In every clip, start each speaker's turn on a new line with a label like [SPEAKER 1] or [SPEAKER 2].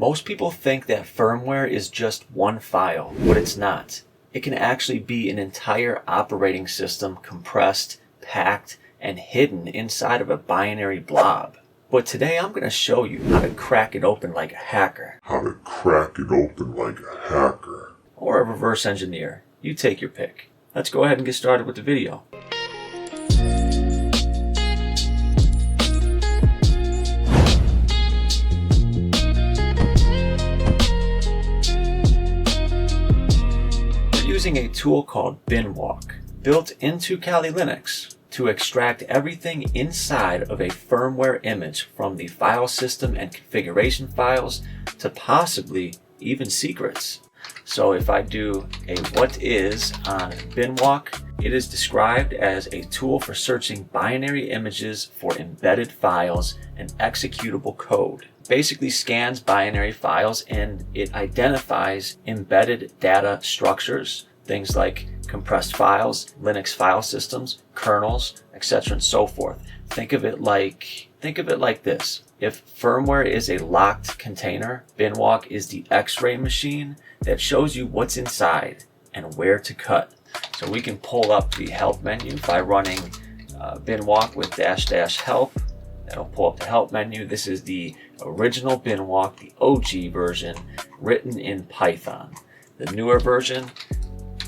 [SPEAKER 1] Most people think that firmware is just one file, but it's not. It can actually be an entire operating system compressed, packed, and hidden inside of a binary blob. But today I'm going to show you how to crack it open like a hacker. Or a reverse engineer. You take your pick. Let's go ahead and get started with the video. Using a tool called Binwalk, built into Kali Linux, to extract everything inside of a firmware image from the file system and configuration files to possibly even secrets. So if I do a what is on Binwalk, it is described as a tool for searching binary images for embedded files and executable code. Basically scans binary files and it identifies embedded data structures, things like compressed files, Linux file systems, kernels, etc. and so forth. Think of it like this. If firmware is a locked container, Binwalk is the X-ray machine that shows you what's inside and where to cut. So we can pull up the help menu by running Binwalk with --help. That'll pull up the help menu. This is the original Binwalk, the OG version, written in Python. The newer version,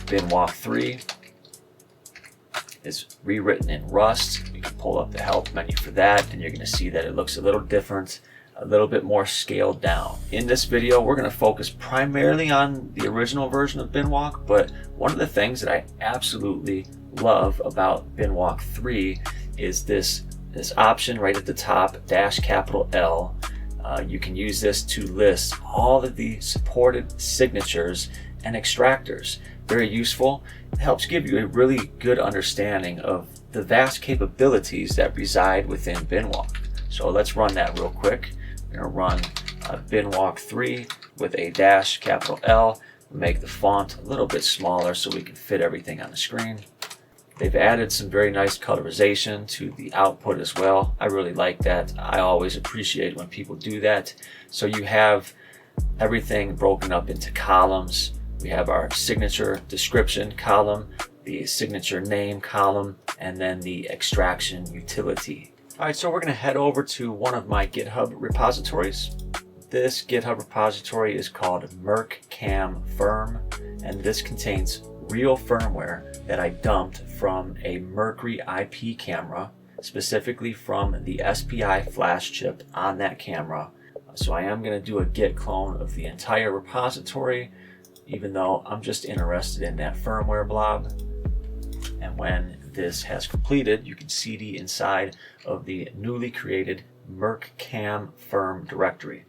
[SPEAKER 1] Binwalk 3, is rewritten in Rust. You can pull up the help menu for that, and you're going to see that it looks a little different, a little bit more scaled down. In this video, we're going to focus primarily on the original version of Binwalk, but one of the things that I absolutely love about Binwalk 3 is this option right at the top, -L. You can use this to list all of the supported signatures and extractors. Very useful. It helps give you a really good understanding of the vast capabilities that reside within Binwalk. So let's run that real quick. We're going to run Binwalk 3 with a -L. Make the font a little bit smaller so we can fit everything on the screen. They've added some very nice colorization to the output as well. I really like that. I always appreciate when people do that. So you have everything broken up into columns. We have our signature description column, the signature name column, and then the extraction utility. All right, so we're going to head over to one of my GitHub repositories. This GitHub repository is called Mercam-Firm, and this contains real firmware that I dumped from a Mercury IP camera, specifically from the SPI flash chip on that camera. So I am going to do a git clone of the entire repository, even though I'm just interested in that firmware blob. And when this has completed, you can cd inside of the newly created Mercam-Firm directory.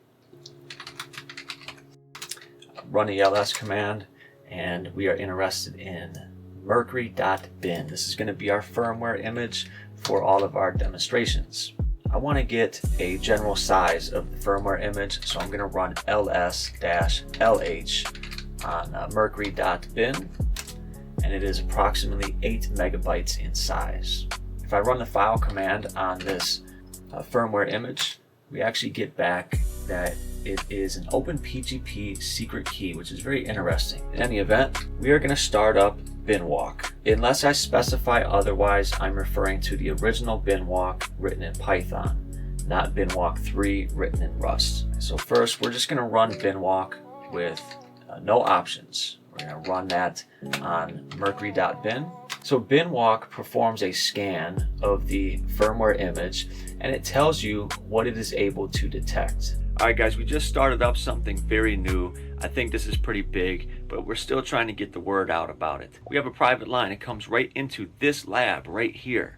[SPEAKER 1] Run the ls command, and we are interested in mercury.bin. This is going to be our firmware image for all of our demonstrations. I want to get a general size of the firmware image, so I'm going to run ls-lh on mercury.bin, and it is approximately 8 megabytes in size. If I run the file command on this firmware image, we actually get back that it is an OpenPGP secret key, which is very interesting. In any event, we are going to start up Binwalk. Unless I specify otherwise, I'm referring to the original Binwalk written in Python, not Binwalk 3 written in Rust. So first, we're just going to run Binwalk with no options. We're going to run that on mercury.bin. So Binwalk performs a scan of the firmware image, and it tells you what it is able to detect. Alright guys, we just started up something very new. I think this is pretty big, but we're still trying to get the word out about it. We have a private line. It comes right into this lab right here.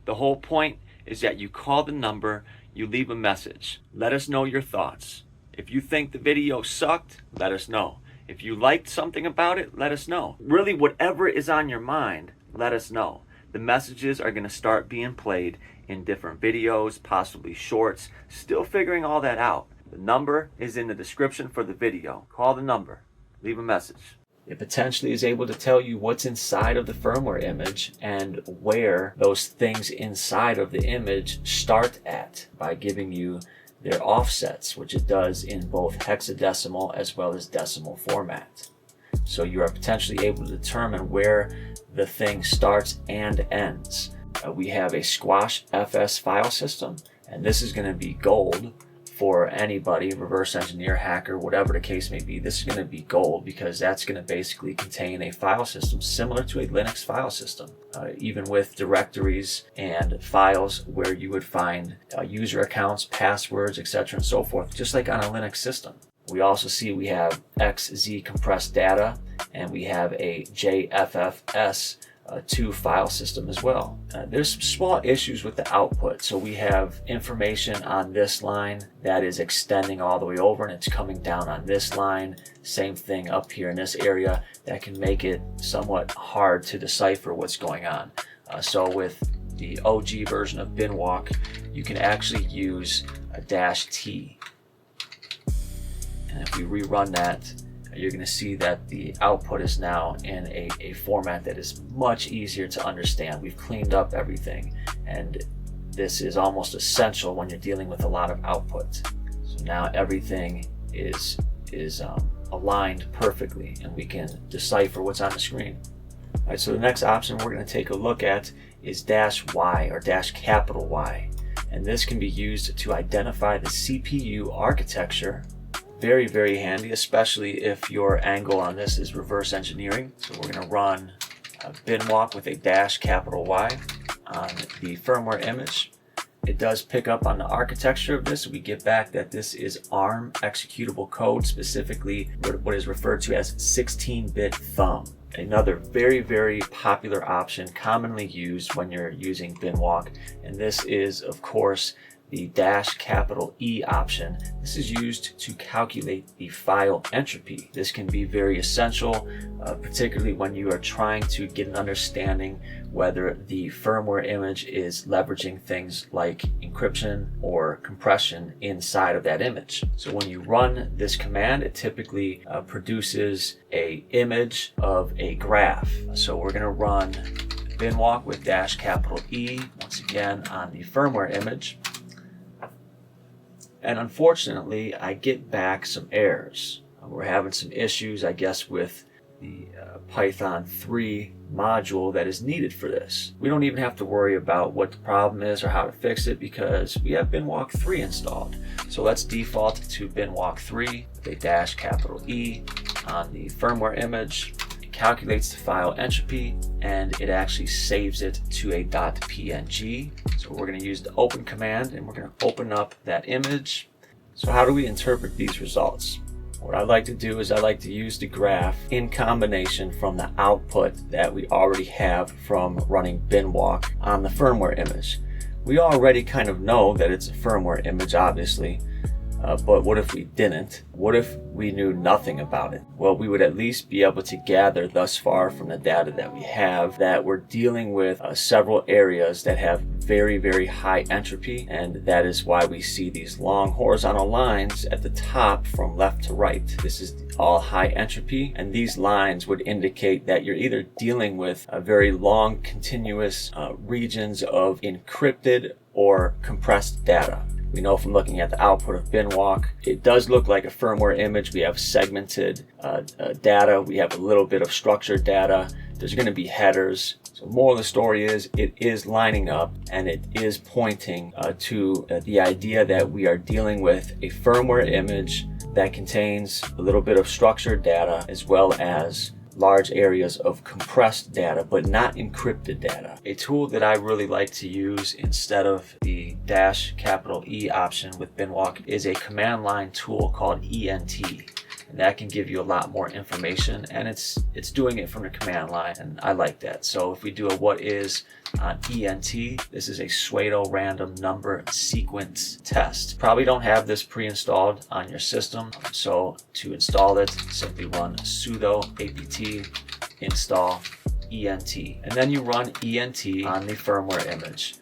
[SPEAKER 1] The whole point is that you call the number, you leave a message. Let us know your thoughts. If you think the video sucked, let us know. If you liked something about it, let us know. Really, whatever is on your mind, let us know. The messages are going to start being played in different videos, possibly shorts. Still figuring all that out. The number is in the description for the video. Call the number. Leave a message. It potentially is able to tell you what's inside of the firmware image and where those things inside of the image start at by giving you their offsets, which it does in both hexadecimal as well as decimal format. So you are potentially able to determine where the thing starts and ends. We have a SquashFS file system, and this is going to be gold for anybody, reverse engineer, hacker, whatever the case may be. This is going to be gold because that's going to basically contain a file system similar to a Linux file system, even with directories and files where you would find user accounts, passwords, etc. and so forth, just like on a Linux system. We also see we have XZ compressed data, and we have a JFFS 2 file system as well. There's some small issues with the output. So we have information on this line that is extending all the way over, and it's coming down on this line. Same thing up here in this area. That can make it somewhat hard to decipher what's going on. So with the OG version of Binwalk, you can actually use a -T. And if we rerun that, you're going to see that the output is now in a format that is much easier to understand. We've cleaned up everything, and this is almost essential when you're dealing with a lot of output. So now everything is aligned perfectly, and we can decipher what's on the screen. All right, so the next option we're going to take a look at is -Y or -Y, and this can be used to identify the CPU architecture. Very, very handy, especially if your angle on this is reverse engineering. So we're going to run Binwalk with a -Y on the firmware image. It does pick up on the architecture of this. We get back that this is ARM executable code, specifically what is referred to as 16-bit thumb. Another very, very popular option, commonly used when you're using Binwalk, and this is, of course, the -E option. This is used to calculate the file entropy. This can be very essential, particularly when you are trying to get an understanding whether the firmware image is leveraging things like encryption or compression inside of that image. So when you run this command, it typically produces an image of a graph. So we're going to run Binwalk with -E once again on the firmware image. And unfortunately, I get back some errors. We're having some issues, I guess, with the Python 3 module that is needed for this. We don't even have to worry about what the problem is or how to fix it because we have Binwalk 3 installed. So let's default to Binwalk 3 with a -E on the firmware image. It calculates the file entropy, and it actually saves it to a .png. So we're going to use the open command, and we're going to open up that image. So how do we interpret these results? What I like to do is I like to use the graph in combination from the output that we already have from running Binwalk on the firmware image. We already kind of know that it's a firmware image, obviously. But what if we didn't? What if we knew nothing about it? Well, we would at least be able to gather thus far from the data that we have that we're dealing with several areas that have very, very high entropy, and that is why we see these long horizontal lines at the top from left to right. This is all high entropy, and these lines would indicate that you're either dealing with a very long continuous regions of encrypted or compressed data. We know from looking at the output of Binwalk, it does look like a firmware image. We have segmented data. We have a little bit of structured data. There's going to be headers. So moral of the story is it is lining up, and it is pointing to the idea that we are dealing with a firmware image that contains a little bit of structured data as well as large areas of compressed data, but not encrypted data. A tool that I really like to use instead of the -E option with Binwalk is a command line tool called ENT. And that can give you a lot more information, and it's doing it from the command line, and I like that. So if we do a what is on ENT, this is a pseudo random number sequence test. Probably don't have this pre-installed on your system, so to install it, simply run sudo apt install ENT, and then you run ENT on the firmware image,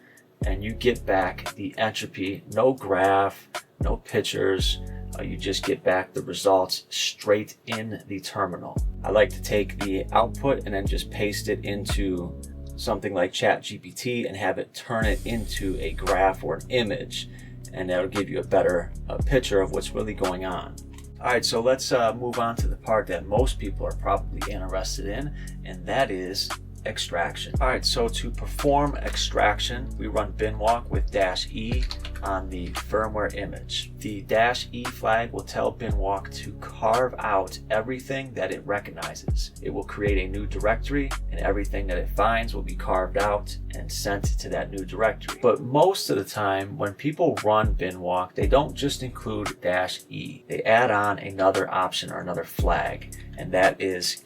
[SPEAKER 1] and you get back the entropy. No graph, no pictures. You just get back the results straight in the terminal. I like to take the output and then just paste it into something like ChatGPT and have it turn it into a graph or an image. and that'll give you a better picture of what's really going on. All right, so let's move on to the part that most people are probably interested in, and that is extraction. All right, so to perform extraction, we run binwalk with -e on the firmware image. The -e flag will tell binwalk to carve out everything that it recognizes. It will create a new directory, and everything that it finds will be carved out and sent to that new directory. But most of the time, when people run binwalk, they don't just include -e. They add on another option or another flag, and that is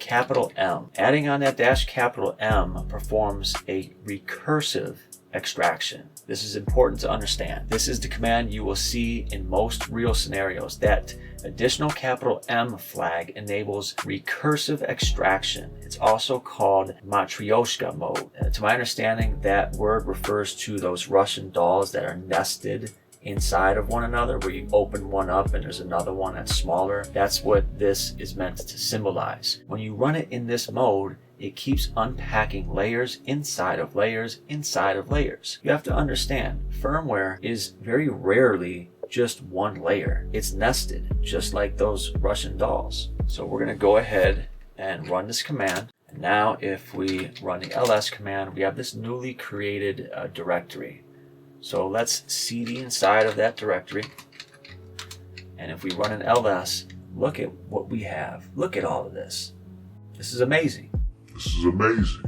[SPEAKER 1] M. Adding on that -M performs a recursive extraction. This is important to understand. This is the command you will see in most real scenarios. That additional M flag enables recursive extraction. It's also called Matryoshka mode. To my understanding, that word refers to those Russian dolls that are nested inside of one another, where you open one up and there's another one that's smaller. That's what this is meant to symbolize. When you run it in this mode, it keeps unpacking layers inside of layers inside of layers. You have to understand, firmware is very rarely just one layer. It's nested, just like those Russian dolls. So we're going to go ahead and run this command. And now if we run the ls command, we have this newly created directory. So let's cd inside of that directory. And if we run an ls, look at what we have. Look at all of this. This is amazing.
[SPEAKER 2] This is amazing.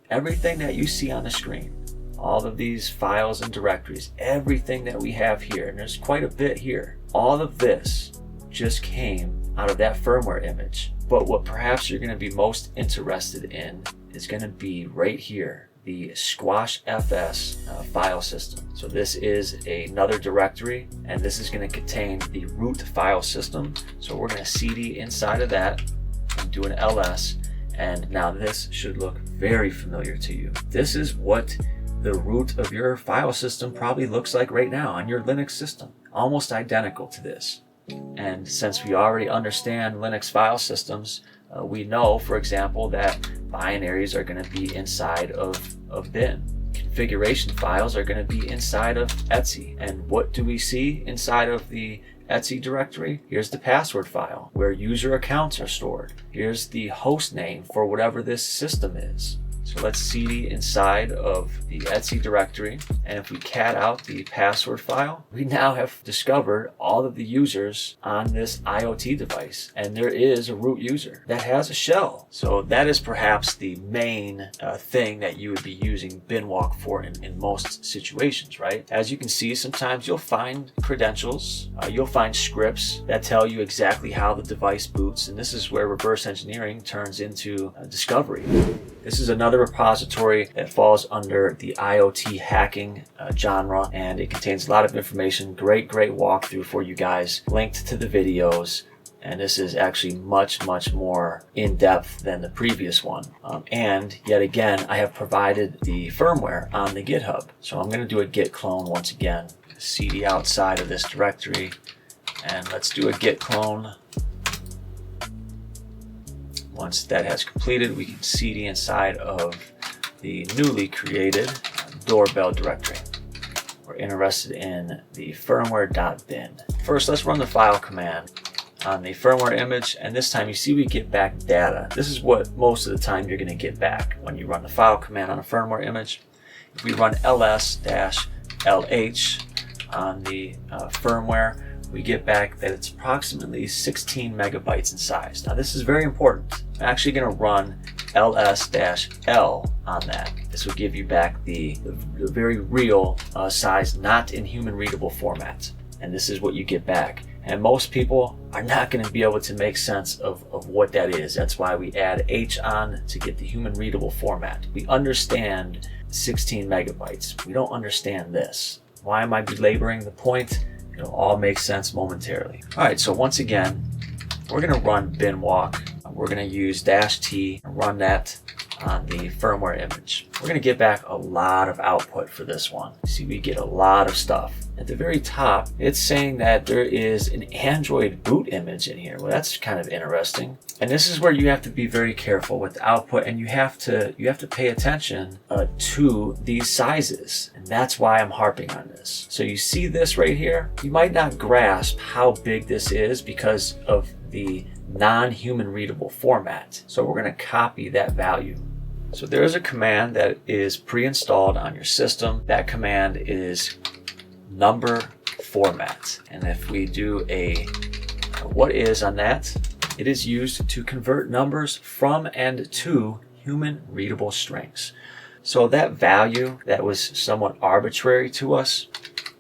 [SPEAKER 1] Everything that you see on the screen, all of these files and directories, everything that we have here, and there's quite a bit here, all of this just came out of that firmware image. But what perhaps you're going to be most interested in is going to be right here, the SquashFS file system. So this is another directory, and this is going to contain the root file system. So we're going to cd inside of that and do an ls. And now this should look very familiar to you. This is what the root of your file system probably looks like right now on your Linux system. Almost identical to this. And since we already understand Linux file systems, we know, for example, that binaries are going to be inside of bin. Configuration files are going to be inside of etc. And what do we see inside of the etc directory? Here's the password file where user accounts are stored. Here's the host name for whatever this system is. So let's cd inside of the etc directory, and if we cat out the password file, we now have discovered all of the users on this IoT device, and there is a root user that has a shell. So that is perhaps the main thing that you would be using binwalk for in most situations, right? As you can see, sometimes you'll find credentials, you'll find scripts that tell you exactly how the device boots, and this is where reverse engineering turns into discovery. This is another repository that falls under the IoT hacking genre, and it contains a lot of information. Great walkthrough for you guys, linked to the videos, and this is actually much more in depth than the previous one. And yet again, I have provided the firmware on the GitHub. So I'm going to do a git clone once again, cd outside of this directory, and let's do a git clone. Once that has completed, we can cd inside of the newly created doorbell directory. We're interested in the firmware.bin. First, let's run the file command on the firmware image, and this time you see we get back data. This is what most of the time you're going to get back when you run the file command on a firmware image. If we run ls-lh on the firmware, we get back that it's approximately 16 megabytes in size. Now this is very important. I'm actually going to run ls-l on that. This will give you back the very real size, not in human readable format. And this is what you get back. And most people are not going to be able to make sense of what that is. That's why we add H on to get the human readable format. We understand 16 megabytes. We don't understand this. Why am I belaboring the point? It'll all make sense momentarily. All right, so once again, we're going to run binwalk. We're going to use -t, run that on the firmware image. We're going to get back a lot of output for this one. See, we get a lot of stuff. At the very top, it's saying that there is an Android boot image in here. Well, that's kind of interesting. And this is where you have to be very careful with the output, and you have to pay attention to these sizes. And that's why I'm harping on this. So you see this right here? You might not grasp how big this is because of the non-human readable format. So we're going to copy that value. So there is a command that is pre-installed on your system. That command is number format. And if we do a what is on that, it is used to convert numbers from and to human readable strings. So that value that was somewhat arbitrary to us,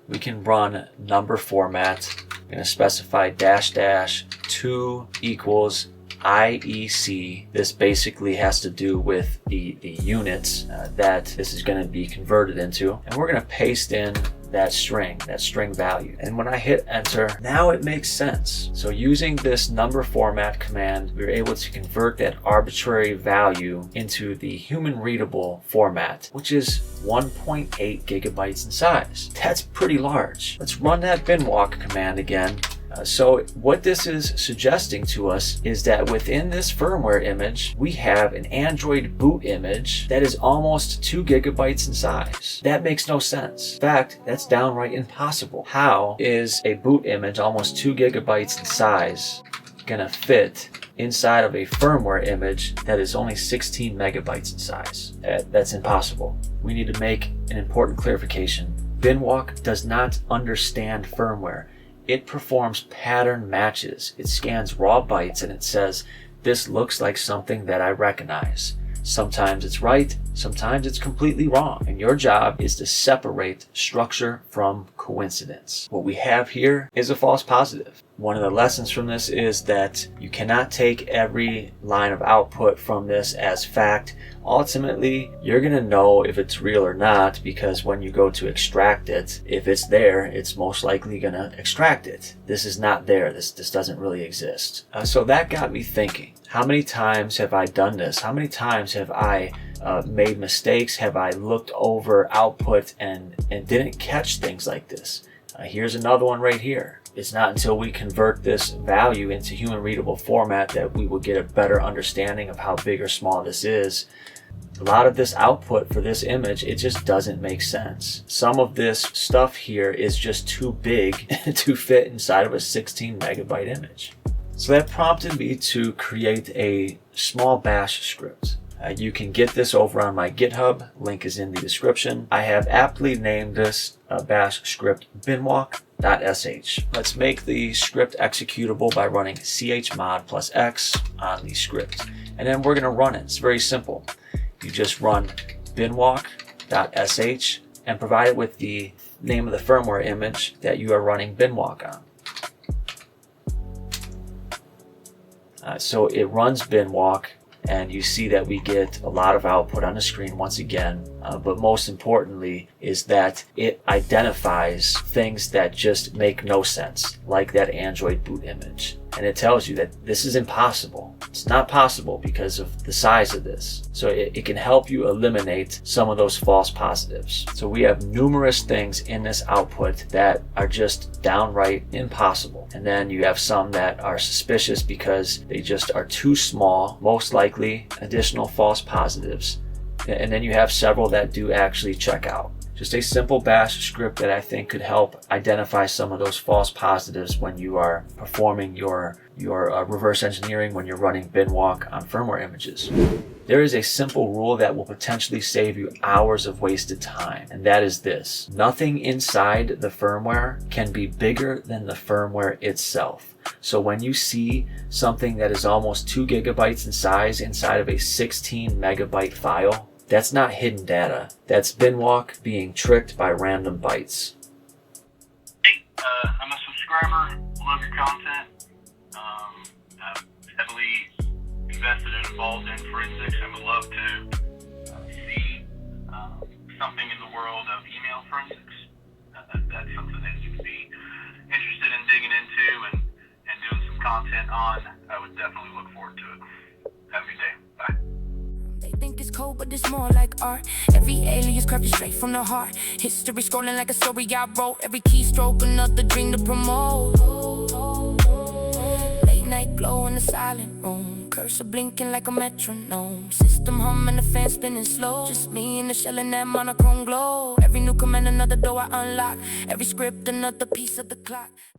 [SPEAKER 1] we can run number format. I'm going to specify --2 equals IEC. This basically has to do with the units that this is going to be converted into. And we're going to paste in that string value. And when I hit enter, now it makes sense. So using this number format command, we were able to convert that arbitrary value into the human readable format, which is 1.8 gigabytes in size. That's pretty large. Let's run that binwalk command again. So what this is suggesting to us is that within this firmware image, we have an Android boot image that is almost 2 gigabytes in size. That makes no sense. In fact, that's downright impossible. How is a boot image almost 2 gigabytes in size gonna fit inside of a firmware image that is only 16 megabytes in size? That's impossible. We need to make an important clarification. Binwalk does not understand firmware. It performs pattern matches. It scans raw bytes and it says, this looks like something that I recognize. Sometimes it's right, sometimes it's completely wrong. And your job is to separate structure from coincidence. What we have here is a false positive. One of the lessons from this is that you cannot take every line of output from this as fact. Ultimately, you're going to know if it's real or not, because when you go to extract it, if it's there, it's most likely going to extract it. This is not there. This doesn't really exist. So that got me thinking. How many times have I done this? How many times have I made mistakes? Have I looked over output and didn't catch things like this? Here's another one right here. It's not until we convert this value into human readable format that we will get a better understanding of how big or small this is. A lot of this output for this image, it just doesn't make sense. Some of this stuff here is just too big to fit inside of a 16 megabyte image. So that prompted me to create a small bash script. You can get this over on my GitHub. Link is in the description. I have aptly named this bash script binwalk.sh. Let's make the script executable by running chmod +x on the script. And then we're going to run it. It's very simple. You just run binwalk.sh and provide it with the name of the firmware image that you are running binwalk on. So it runs binwalk, and you see that we get a lot of output on the screen once again. But most importantly is that it identifies things that just make no sense, like that Android boot image. And it tells you that this is impossible. It's not possible because of the size of this. So it can help you eliminate some of those false positives. So we have numerous things in this output that are just downright impossible. And then you have some that are suspicious because they just are too small, most likely additional false positives. And then you have several that do actually check out. Just a simple bash script that I think could help identify some of those false positives when you are performing your reverse engineering when you're running binwalk on firmware images. There is a simple rule that will potentially save you hours of wasted time, and that is this. Nothing inside the firmware can be bigger than the firmware itself. So when you see something that is almost 2 gigabytes in size inside of a 16 megabyte file, that's not hidden data. That's binwalk being tricked by random bytes.
[SPEAKER 2] Hey, I'm a subscriber. Love your content. I'm heavily invested and involved in forensics and would love to see something in the world of email forensics. That's something that you would be interested in digging into and doing some content on. I would definitely look forward to it. Have a good day. Bye. They think it's
[SPEAKER 3] code, but it's more like art. Every alias crafted straight from the heart. History scrolling like a story I wrote. Every keystroke another dream to promote. Late night glow in the silent room. Cursor blinking like a metronome. System humming, the fan spinning slow. Just me and the shell in that monochrome glow. Every new command another door I unlock. Every script another piece of the clock.